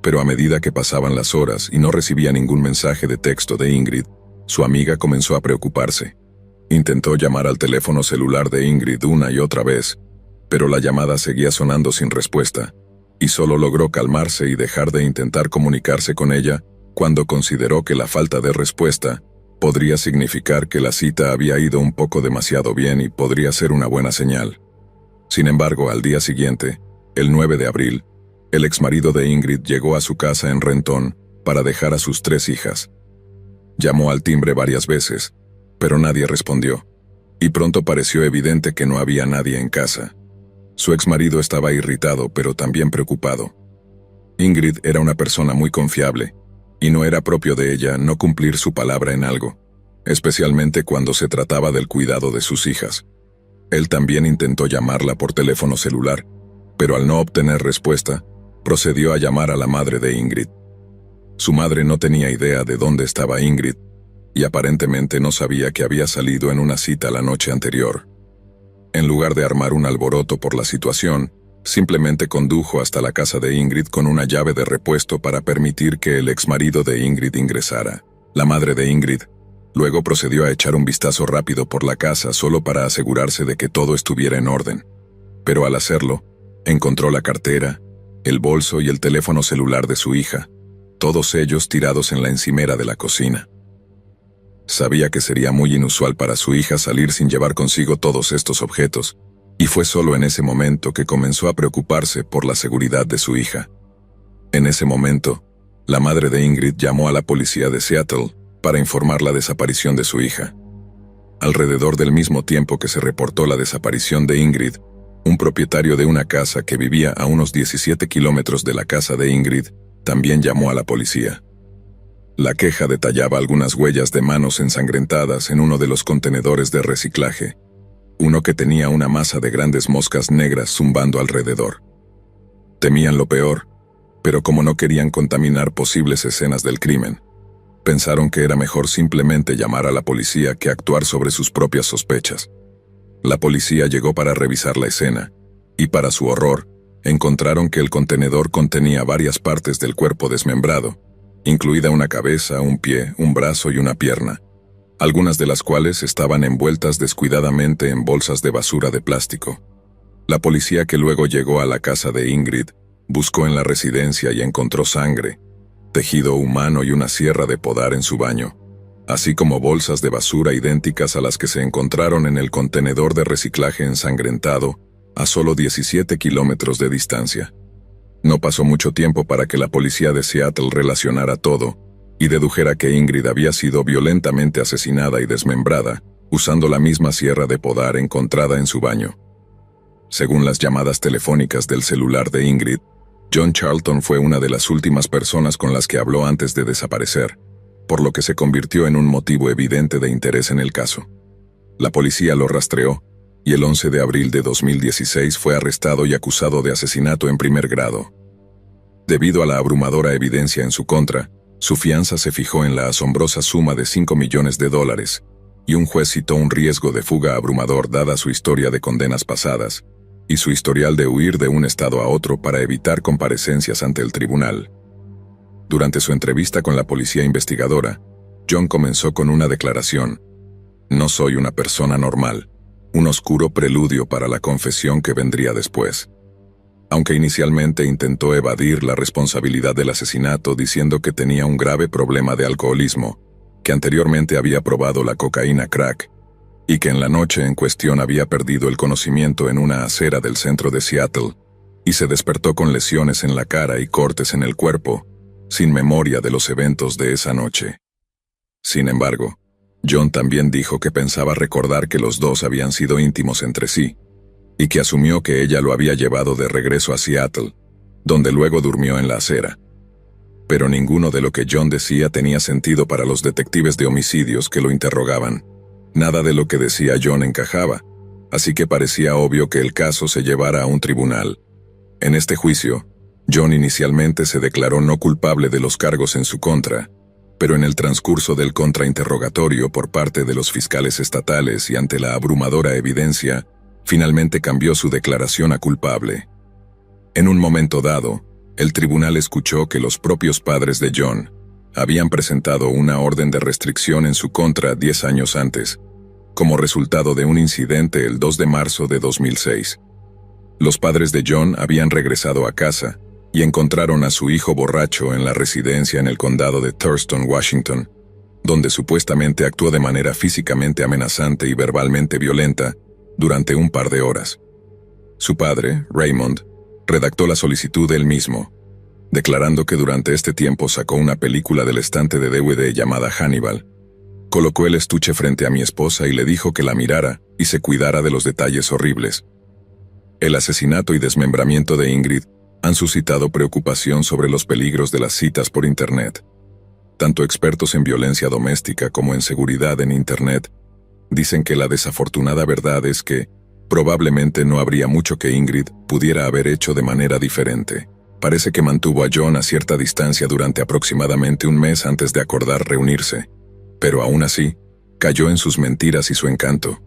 Pero a medida que pasaban las horas y no recibía ningún mensaje de texto de Ingrid, su amiga comenzó a preocuparse. Intentó llamar al teléfono celular de Ingrid una y otra vez, pero la llamada seguía sonando sin respuesta, y solo logró calmarse y dejar de intentar comunicarse con ella cuando consideró que la falta de respuesta podría significar que la cita había ido un poco demasiado bien y podría ser una buena señal. Sin embargo, al día siguiente, el 9 de abril, el exmarido de Ingrid llegó a su casa en Renton para dejar a sus 3 hijas. Llamó al timbre varias veces, pero nadie respondió, y pronto pareció evidente que no había nadie en casa. Su exmarido estaba irritado, pero también preocupado. Ingrid era una persona muy confiable, y no era propio de ella no cumplir su palabra en algo, especialmente cuando se trataba del cuidado de sus hijas. Él también intentó llamarla por teléfono celular, pero al no obtener respuesta, procedió a llamar a la madre de Ingrid. Su madre no tenía idea de dónde estaba Ingrid, y aparentemente no sabía que había salido en una cita la noche anterior. En lugar de armar un alboroto por la situación, simplemente condujo hasta la casa de Ingrid con una llave de repuesto para permitir que el exmarido de Ingrid ingresara. La madre de Ingrid luego procedió a echar un vistazo rápido por la casa solo para asegurarse de que todo estuviera en orden. Pero al hacerlo, encontró la cartera, el bolso y el teléfono celular de su hija, todos ellos tirados en la encimera de la cocina. Sabía que sería muy inusual para su hija salir sin llevar consigo todos estos objetos, y fue solo en ese momento que comenzó a preocuparse por la seguridad de su hija. En ese momento, la madre de Ingrid llamó a la policía de Seattle para informar la desaparición de su hija. Alrededor del mismo tiempo que se reportó la desaparición de Ingrid, un propietario de una casa que vivía a unos 17 kilómetros de la casa de Ingrid también llamó a la policía. La queja detallaba algunas huellas de manos ensangrentadas en uno de los contenedores de reciclaje, uno que tenía una masa de grandes moscas negras zumbando alrededor. Temían lo peor, pero como no querían contaminar posibles escenas del crimen, pensaron que era mejor simplemente llamar a la policía que actuar sobre sus propias sospechas. La policía llegó para revisar la escena, y para su horror, encontraron que el contenedor contenía varias partes del cuerpo desmembrado, incluida una cabeza, un pie, un brazo y una pierna, algunas de las cuales estaban envueltas descuidadamente en bolsas de basura de plástico. La policía que luego llegó a la casa de Ingrid buscó en la residencia y encontró sangre, tejido humano y una sierra de podar en su baño, así como bolsas de basura idénticas a las que se encontraron en el contenedor de reciclaje ensangrentado a solo 17 kilómetros de distancia. No pasó mucho tiempo para que la policía de Seattle relacionara todo y dedujera que Ingrid había sido violentamente asesinada y desmembrada usando la misma sierra de podar encontrada en su baño. Según las llamadas telefónicas del celular de Ingrid, John Charlton fue una de las últimas personas con las que habló antes de desaparecer, por lo que se convirtió en un motivo evidente de interés en el caso. La policía lo rastreó, y el 11 de abril de 2016 fue arrestado y acusado de asesinato en primer grado. Debido a la abrumadora evidencia en su contra, su fianza se fijó en la asombrosa suma de $5 millones, y un juez citó un riesgo de fuga abrumador dada su historia de condenas pasadas, y su historial de huir de un estado a otro para evitar comparecencias ante el tribunal. Durante su entrevista con la policía investigadora, John comenzó con una declaración: "No soy una persona normal", un oscuro preludio para la confesión que vendría después. Aunque inicialmente intentó evadir la responsabilidad del asesinato diciendo que tenía un grave problema de alcoholismo, que anteriormente había probado la cocaína crack, y que en la noche en cuestión había perdido el conocimiento en una acera del centro de Seattle, y se despertó con lesiones en la cara y cortes en el cuerpo, sin memoria de los eventos de esa noche. Sin embargo, John también dijo que pensaba recordar que los dos habían sido íntimos entre sí, y que asumió que ella lo había llevado de regreso a Seattle, donde luego durmió en la acera. Pero ninguno de lo que John decía tenía sentido para los detectives de homicidios que lo interrogaban. Nada de lo que decía John encajaba, así que parecía obvio que el caso se llevara a un tribunal. En este juicio, John inicialmente se declaró no culpable de los cargos en su contra, pero en el transcurso del contrainterrogatorio por parte de los fiscales estatales y ante la abrumadora evidencia, finalmente cambió su declaración a culpable. En un momento dado, el tribunal escuchó que los propios padres de John habían presentado una orden de restricción en su contra 10 años antes, como resultado de un incidente el 2 de marzo de 2006. Los padres de John habían regresado a casa y encontraron a su hijo borracho en la residencia en el condado de Thurston, Washington, donde supuestamente actuó de manera físicamente amenazante y verbalmente violenta durante un par de horas. Su padre, Raymond, redactó la solicitud él mismo, declarando que durante este tiempo sacó una película del estante de DVD llamada Hannibal, colocó el estuche frente a mi esposa y le dijo que la mirara y se cuidara de los detalles horribles. El asesinato y desmembramiento de Ingrid han suscitado preocupación sobre los peligros de las citas por Internet. Tanto expertos en violencia doméstica como en seguridad en Internet dicen que la desafortunada verdad es que probablemente no habría mucho que Ingrid pudiera haber hecho de manera diferente. Parece que mantuvo a John a cierta distancia durante aproximadamente un mes antes de acordar reunirse, pero aún así, cayó en sus mentiras y su encanto,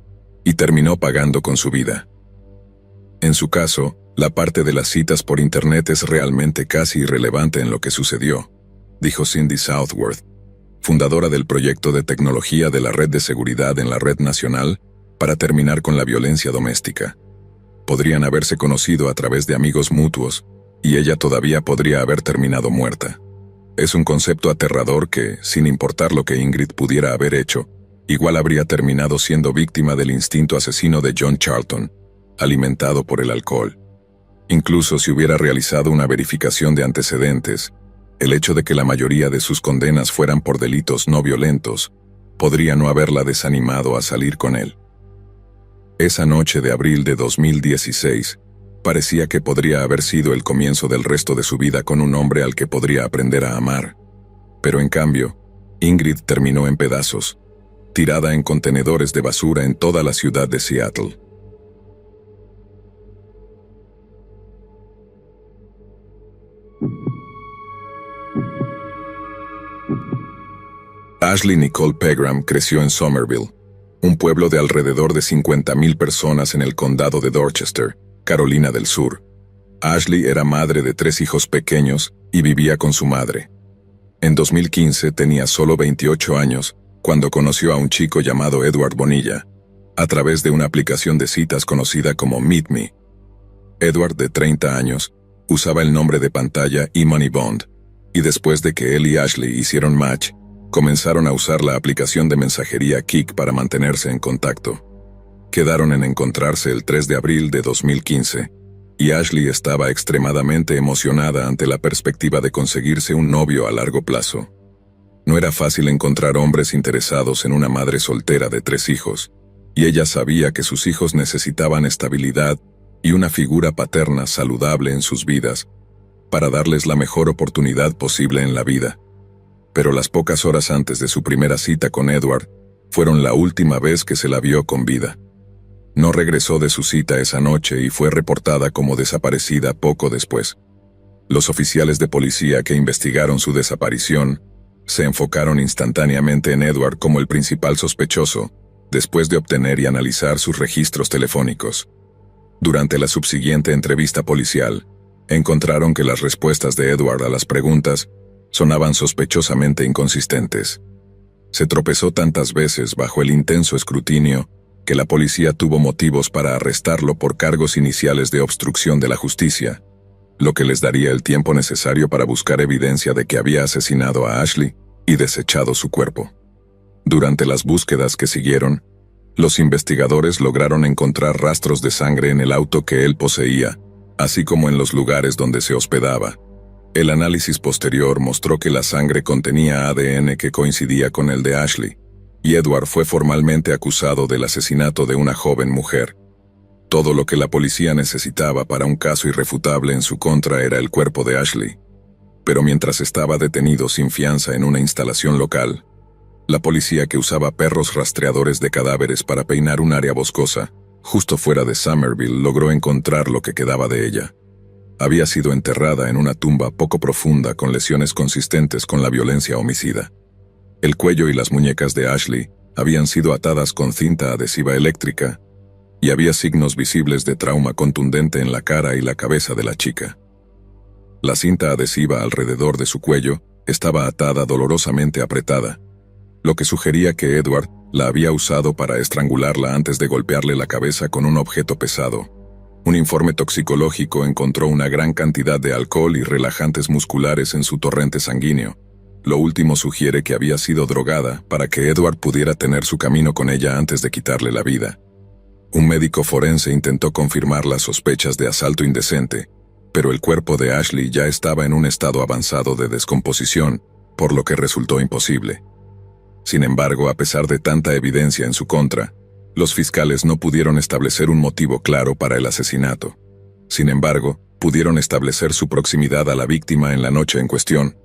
y terminó pagando con su vida. En su caso, la parte de las citas por internet es realmente casi irrelevante en lo que sucedió, dijo Cindy Southworth, fundadora del proyecto de tecnología de la Red de Seguridad en la Red Nacional para terminar con la violencia doméstica. Podrían haberse conocido a través de amigos mutuos, y ella todavía podría haber terminado muerta. Es un concepto aterrador que, sin importar lo que Ingrid pudiera haber hecho, igual habría terminado siendo víctima del instinto asesino de John Charlton, alimentado por el alcohol. Incluso si hubiera realizado una verificación de antecedentes, el hecho de que la mayoría de sus condenas fueran por delitos no violentos, podría no haberla desanimado a salir con él. Esa noche de abril de 2016, parecía que podría haber sido el comienzo del resto de su vida con un hombre al que podría aprender a amar. Pero en cambio, Ingrid terminó en pedazos, tirada en contenedores de basura en toda la ciudad de Seattle. Ashley Nicole Pegram creció en Somerville, un pueblo de alrededor de 50,000 personas en el condado de Dorchester, Carolina del Sur. Ashley era madre de 3 hijos pequeños y vivía con su madre. En 2015 tenía solo 28 años cuando conoció a un chico llamado Edward Bonilla, a través de una aplicación de citas conocida como Meet Me. Edward, de 30 años, usaba el nombre de pantalla eMoney Bond, y después de que él y Ashley hicieron match, comenzaron a usar la aplicación de mensajería Kik para mantenerse en contacto. Quedaron en encontrarse el 3 de abril de 2015, y Ashley estaba extremadamente emocionada ante la perspectiva de conseguirse un novio a largo plazo. No era fácil encontrar hombres interesados en una madre soltera de 3 hijos, y ella sabía que sus hijos necesitaban estabilidad y una figura paterna saludable en sus vidas para darles la mejor oportunidad posible en la vida. Pero las pocas horas antes de su primera cita con Edward, fueron la última vez que se la vio con vida. No regresó de su cita esa noche y fue reportada como desaparecida poco después. Los oficiales de policía que investigaron su desaparición se enfocaron instantáneamente en Edward como el principal sospechoso, después de obtener y analizar sus registros telefónicos. Durante la subsiguiente entrevista policial, encontraron que las respuestas de Edward a las preguntas sonaban sospechosamente inconsistentes. Se tropezó tantas veces bajo el intenso escrutinio que la policía tuvo motivos para arrestarlo por cargos iniciales de obstrucción de la justicia, lo que les daría el tiempo necesario para buscar evidencia de que había asesinado a Ashley y desechado su cuerpo. Durante las búsquedas que siguieron, los investigadores lograron encontrar rastros de sangre en el auto que él poseía, así como en los lugares donde se hospedaba. El análisis posterior mostró que la sangre contenía ADN que coincidía con el de Ashley, y Edward fue formalmente acusado del asesinato de una joven mujer. Todo lo que la policía necesitaba para un caso irrefutable en su contra era el cuerpo de Ashley. Pero mientras estaba detenido sin fianza en una instalación local, la policía, que usaba perros rastreadores de cadáveres para peinar un área boscosa, justo fuera de Somerville, logró encontrar lo que quedaba de ella. Había sido enterrada en una tumba poco profunda con lesiones consistentes con la violencia homicida. El cuello y las muñecas de Ashley habían sido atadas con cinta adhesiva eléctrica, y había signos visibles de trauma contundente en la cara y la cabeza de la chica. La cinta adhesiva alrededor de su cuello estaba atada dolorosamente apretada, lo que sugería que Edward la había usado para estrangularla antes de golpearle la cabeza con un objeto pesado. Un informe toxicológico encontró una gran cantidad de alcohol y relajantes musculares en su torrente sanguíneo. Lo último sugiere que había sido drogada para que Edward pudiera tener su camino con ella antes de quitarle la vida. Un médico forense intentó confirmar las sospechas de asalto indecente, pero el cuerpo de Ashley ya estaba en un estado avanzado de descomposición, por lo que resultó imposible. Sin embargo, a pesar de tanta evidencia en su contra, los fiscales no pudieron establecer un motivo claro para el asesinato. Sin embargo, pudieron establecer su proximidad a la víctima en la noche en cuestión,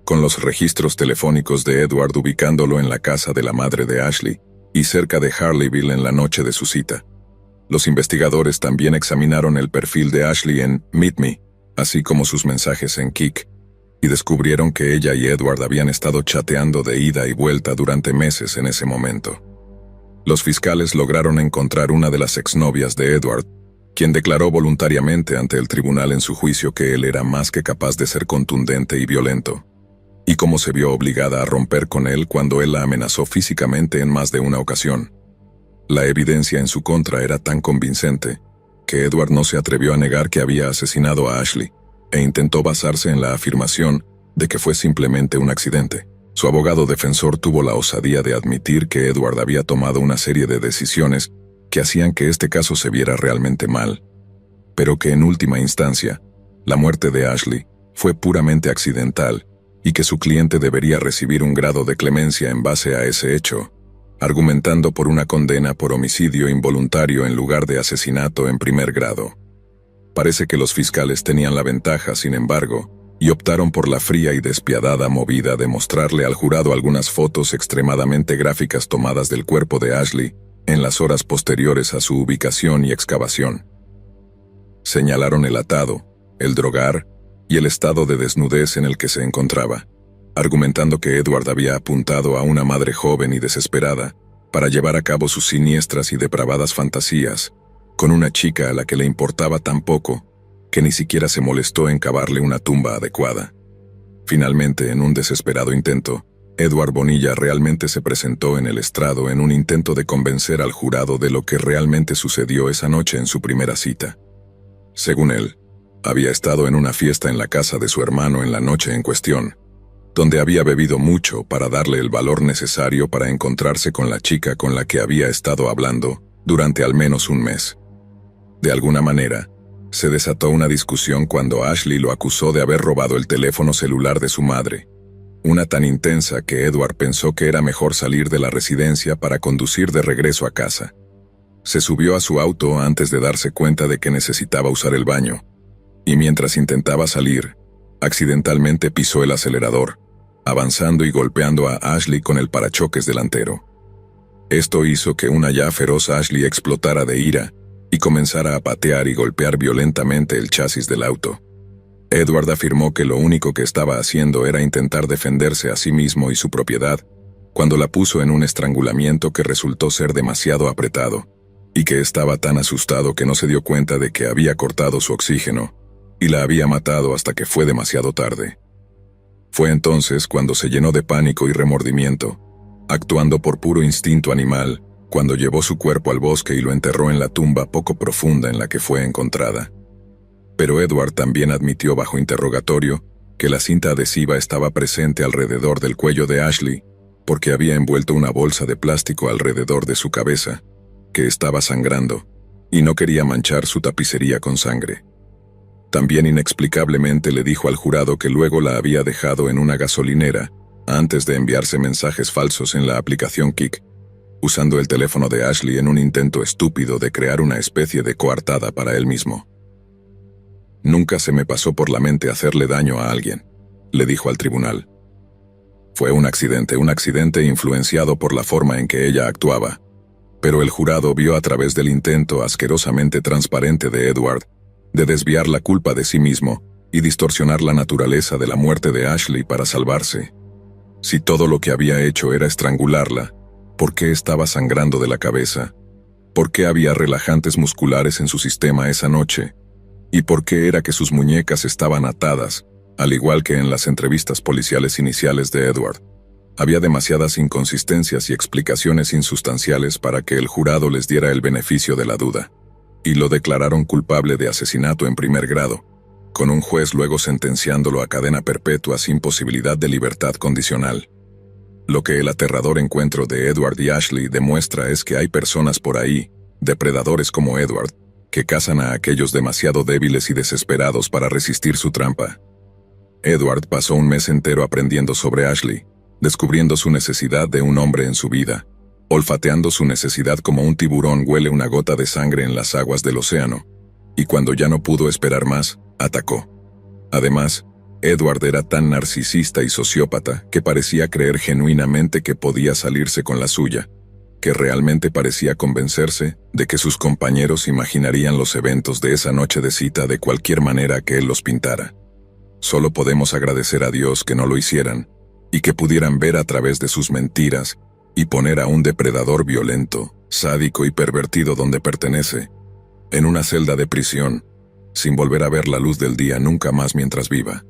con los registros telefónicos de Edward ubicándolo en la casa de la madre de Ashley y cerca de Harleyville en la noche de su cita. Los investigadores también examinaron el perfil de Ashley en Meet Me, así como sus mensajes en Kik, y descubrieron que ella y Edward habían estado chateando de ida y vuelta durante meses en ese momento. Los fiscales lograron encontrar una de las exnovias de Edward, quien declaró voluntariamente ante el tribunal en su juicio que él era más que capaz de ser contundente y violento, y cómo se vio obligada a romper con él cuando él la amenazó físicamente en más de una ocasión. La evidencia en su contra era tan convincente que Edward no se atrevió a negar que había asesinado a Ashley, e intentó basarse en la afirmación de que fue simplemente un accidente. Su abogado defensor tuvo la osadía de admitir que Edward había tomado una serie de decisiones que hacían que este caso se viera realmente mal, pero que en última instancia, la muerte de Ashley fue puramente accidental y que su cliente debería recibir un grado de clemencia en base a ese hecho, argumentando por una condena por homicidio involuntario en lugar de asesinato en primer grado. Parece que los fiscales tenían la ventaja, sin embargo, y optaron por la fría y despiadada movida de mostrarle al jurado algunas fotos extremadamente gráficas tomadas del cuerpo de Ashley en las horas posteriores a su ubicación y excavación. Señalaron el atado, el drogar y el estado de desnudez en el que se encontraba, argumentando que Edward había apuntado a una madre joven y desesperada para llevar a cabo sus siniestras y depravadas fantasías con una chica a la que le importaba tan poco que ni siquiera se molestó en cavarle una tumba adecuada. Finalmente, en un desesperado intento, Edward Bonilla realmente se presentó en el estrado en un intento de convencer al jurado de lo que realmente sucedió esa noche en su primera cita. Según él, había estado en una fiesta en la casa de su hermano en la noche en cuestión, donde había bebido mucho para darle el valor necesario para encontrarse con la chica con la que había estado hablando durante al menos un mes. De alguna manera, se desató una discusión cuando Ashley lo acusó de haber robado el teléfono celular de su madre, una tan intensa que Edward pensó que era mejor salir de la residencia para conducir de regreso a casa. Se subió a su auto antes de darse cuenta de que necesitaba usar el baño, y mientras intentaba salir, accidentalmente pisó el acelerador, avanzando y golpeando a Ashley con el parachoques delantero. Esto hizo que una ya feroz Ashley explotara de ira y comenzara a patear y golpear violentamente el chasis del auto. Edward afirmó que lo único que estaba haciendo era intentar defenderse a sí mismo y su propiedad, cuando la puso en un estrangulamiento que resultó ser demasiado apretado, y que estaba tan asustado que no se dio cuenta de que había cortado su oxígeno, y la había matado hasta que fue demasiado tarde. Fue entonces cuando se llenó de pánico y remordimiento, actuando por puro instinto animal, cuando llevó su cuerpo al bosque y lo enterró en la tumba poco profunda en la que fue encontrada. Pero Edward también admitió bajo interrogatorio que la cinta adhesiva estaba presente alrededor del cuello de Ashley, porque había envuelto una bolsa de plástico alrededor de su cabeza, que estaba sangrando, y no quería manchar su tapicería con sangre. También inexplicablemente le dijo al jurado que luego la había dejado en una gasolinera antes de enviarse mensajes falsos en la aplicación Kik, usando el teléfono de Ashley en un intento estúpido de crear una especie de coartada para él mismo. «Nunca se me pasó por la mente hacerle daño a alguien», le dijo al tribunal. Fue un accidente influenciado por la forma en que ella actuaba, pero el jurado vio a través del intento asquerosamente transparente de Edward de desviar la culpa de sí mismo y distorsionar la naturaleza de la muerte de Ashley para salvarse. Si todo lo que había hecho era estrangularla, ¿por qué estaba sangrando de la cabeza? ¿Por qué había relajantes musculares en su sistema esa noche? ¿Y por qué era que sus muñecas estaban atadas, al igual que en las entrevistas policiales iniciales de Edward? Había demasiadas inconsistencias y explicaciones insustanciales para que el jurado les diera el beneficio de la duda, y lo declararon culpable de asesinato en primer grado, con un juez luego sentenciándolo a cadena perpetua sin posibilidad de libertad condicional. Lo que el aterrador encuentro de Edward y Ashley demuestra es que hay personas por ahí, depredadores como Edward, que cazan a aquellos demasiado débiles y desesperados para resistir su trampa. Edward pasó un mes entero aprendiendo sobre Ashley, descubriendo su necesidad de un hombre en su vida, olfateando su necesidad como un tiburón huele una gota de sangre en las aguas del océano, y cuando ya no pudo esperar más, atacó. Además, Edward era tan narcisista y sociópata que parecía creer genuinamente que podía salirse con la suya, que realmente parecía convencerse de que sus compañeros imaginarían los eventos de esa noche de cita de cualquier manera que él los pintara. Solo podemos agradecer a Dios que no lo hicieran, y que pudieran ver a través de sus mentiras y poner a un depredador violento, sádico y pervertido donde pertenece, en una celda de prisión, sin volver a ver la luz del día nunca más mientras viva.